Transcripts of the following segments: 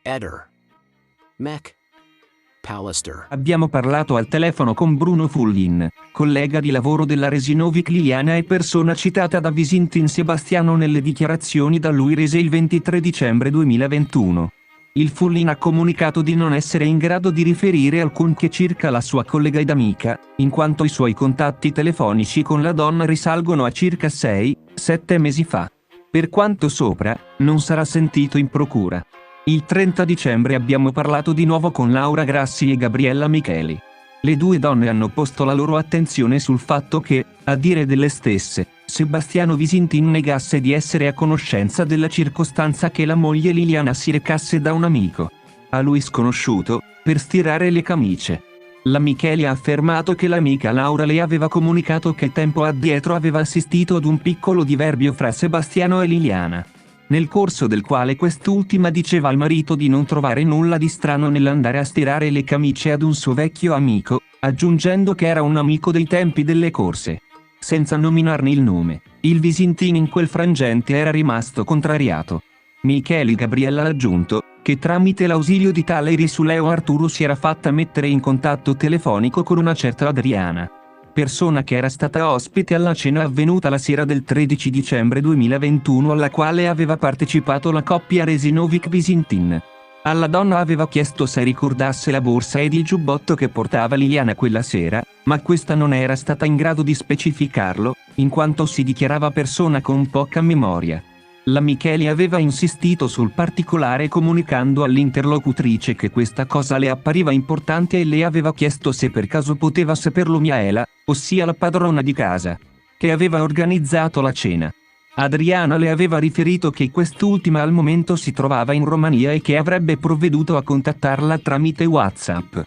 Eder. Mech. Pallister. Abbiamo parlato al telefono con Bruno Fullin, collega di lavoro della Resinovic Liliana e persona citata da Visintin Sebastiano nelle dichiarazioni da lui rese il 23 dicembre 2021. Il Fullin ha comunicato di non essere in grado di riferire alcunché circa la sua collega ed amica, in quanto i suoi contatti telefonici con la donna risalgono a circa 6-7 mesi fa. Per quanto sopra, non sarà sentito in procura. Il 30 dicembre abbiamo parlato di nuovo con Laura Grassi e Gabriella Micheli. Le due donne hanno posto la loro attenzione sul fatto che, a dire delle stesse, Sebastiano Visintin negasse di essere a conoscenza della circostanza che la moglie Liliana si recasse da un amico, a lui sconosciuto, per stirare le camicie. La Micheli ha affermato che l'amica Laura le aveva comunicato che tempo addietro aveva assistito ad un piccolo diverbio fra Sebastiano e Liliana, nel corso del quale quest'ultima diceva al marito di non trovare nulla di strano nell'andare a stirare le camicie ad un suo vecchio amico, aggiungendo che era un amico dei tempi delle corse. Senza nominarne il nome, il Visintin in quel frangente era rimasto contrariato. Micheli Gabriella ha aggiunto che tramite l'ausilio di tale Risuleo Arturo si era fatta mettere in contatto telefonico con una certa Adriana, persona che era stata ospite alla cena avvenuta la sera del 13 dicembre 2021 alla quale aveva partecipato la coppia Resinovic-Visintin. Alla donna aveva chiesto se ricordasse la borsa ed il giubbotto che portava Liliana quella sera, ma questa non era stata in grado di specificarlo, in quanto si dichiarava persona con poca memoria. La Micheli aveva insistito sul particolare comunicando all'interlocutrice che questa cosa le appariva importante e le aveva chiesto se per caso poteva saperlo Miaela, ossia la padrona di casa, che aveva organizzato la cena. Adriana le aveva riferito che quest'ultima al momento si trovava in Romania e che avrebbe provveduto a contattarla tramite WhatsApp.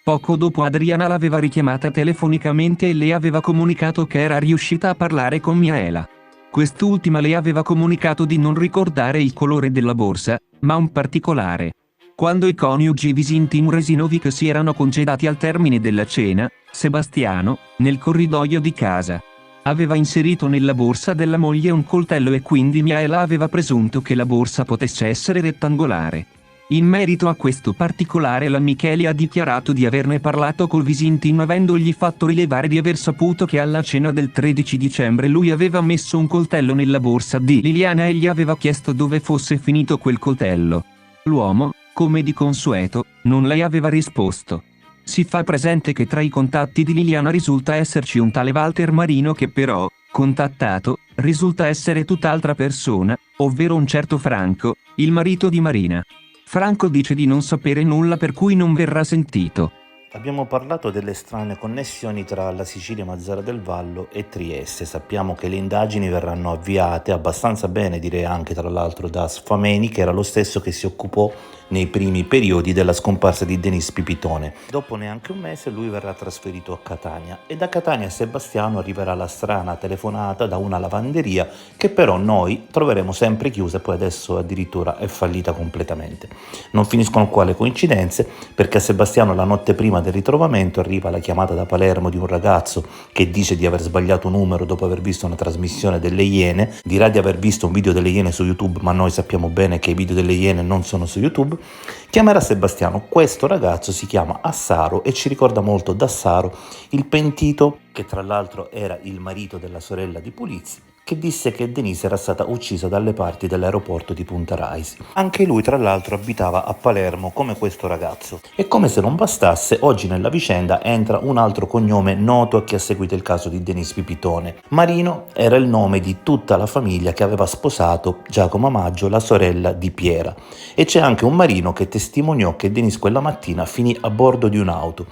Poco dopo Adriana l'aveva richiamata telefonicamente e le aveva comunicato che era riuscita a parlare con Miaela. Quest'ultima le aveva comunicato di non ricordare il colore della borsa, ma un particolare. Quando i coniugi Visintin Resinovic si erano congedati al termine della cena, Sebastiano, nel corridoio di casa, aveva inserito nella borsa della moglie un coltello e quindi Miaela aveva presunto che la borsa potesse essere rettangolare. In merito a questo particolare la Micheli ha dichiarato di averne parlato col Visintin avendogli fatto rilevare di aver saputo che alla cena del 13 dicembre lui aveva messo un coltello nella borsa di Liliana e gli aveva chiesto dove fosse finito quel coltello. L'uomo, come di consueto, non le aveva risposto. Si fa presente che tra i contatti di Liliana risulta esserci un tale Walter Marino che però, contattato, risulta essere tutt'altra persona, ovvero un certo Franco, il marito di Marina. Franco dice di non sapere nulla per cui non verrà sentito. Abbiamo parlato delle strane connessioni tra la Sicilia Mazzara del Vallo e Trieste. Sappiamo che le indagini verranno avviate abbastanza bene, direi anche tra l'altro da Sfameni, che era lo stesso che si occupò nei primi periodi della scomparsa di Denis Pipitone. Dopo neanche un mese lui verrà trasferito a Catania e da Catania a Sebastiano arriverà la strana telefonata da una lavanderia che però noi troveremo sempre chiusa e poi adesso addirittura è fallita completamente. Non finiscono qua le coincidenze, perché a Sebastiano la notte prima del ritrovamento arriva la chiamata da Palermo di un ragazzo che dice di aver sbagliato numero dopo aver visto una trasmissione delle Iene, dirà di aver visto un video delle Iene su YouTube, ma noi sappiamo bene che i video delle Iene non sono su YouTube. Chiamerà Sebastiano. Questo ragazzo si chiama Assaro e ci ricorda molto Dassaro, il pentito, che tra l'altro era il marito della sorella di Pulizzi, che disse che Denise era stata uccisa dalle parti dell'aeroporto di Punta Raisi. Anche lui tra l'altro abitava a Palermo come questo ragazzo. E come se non bastasse, oggi nella vicenda entra un altro cognome noto a chi ha seguito il caso di Denis Pipitone. Marino era il nome di tutta la famiglia che aveva sposato Giacomo Maggio, la sorella di Piera. E c'è anche un Marino che testimoniò che Denis quella mattina finì a bordo di un'auto.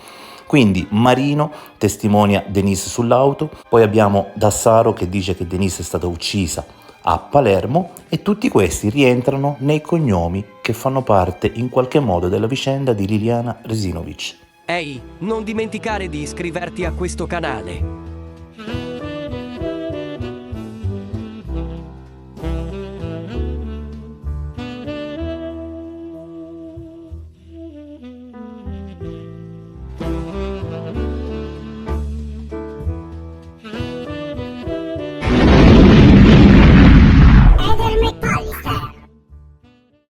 Quindi Marino testimonia Denise sull'auto, poi abbiamo Dassaro che dice che Denise è stata uccisa a Palermo e tutti questi rientrano nei cognomi che fanno parte in qualche modo della vicenda di Liliana Resinovic. Ehi, non dimenticare di iscriverti a questo canale.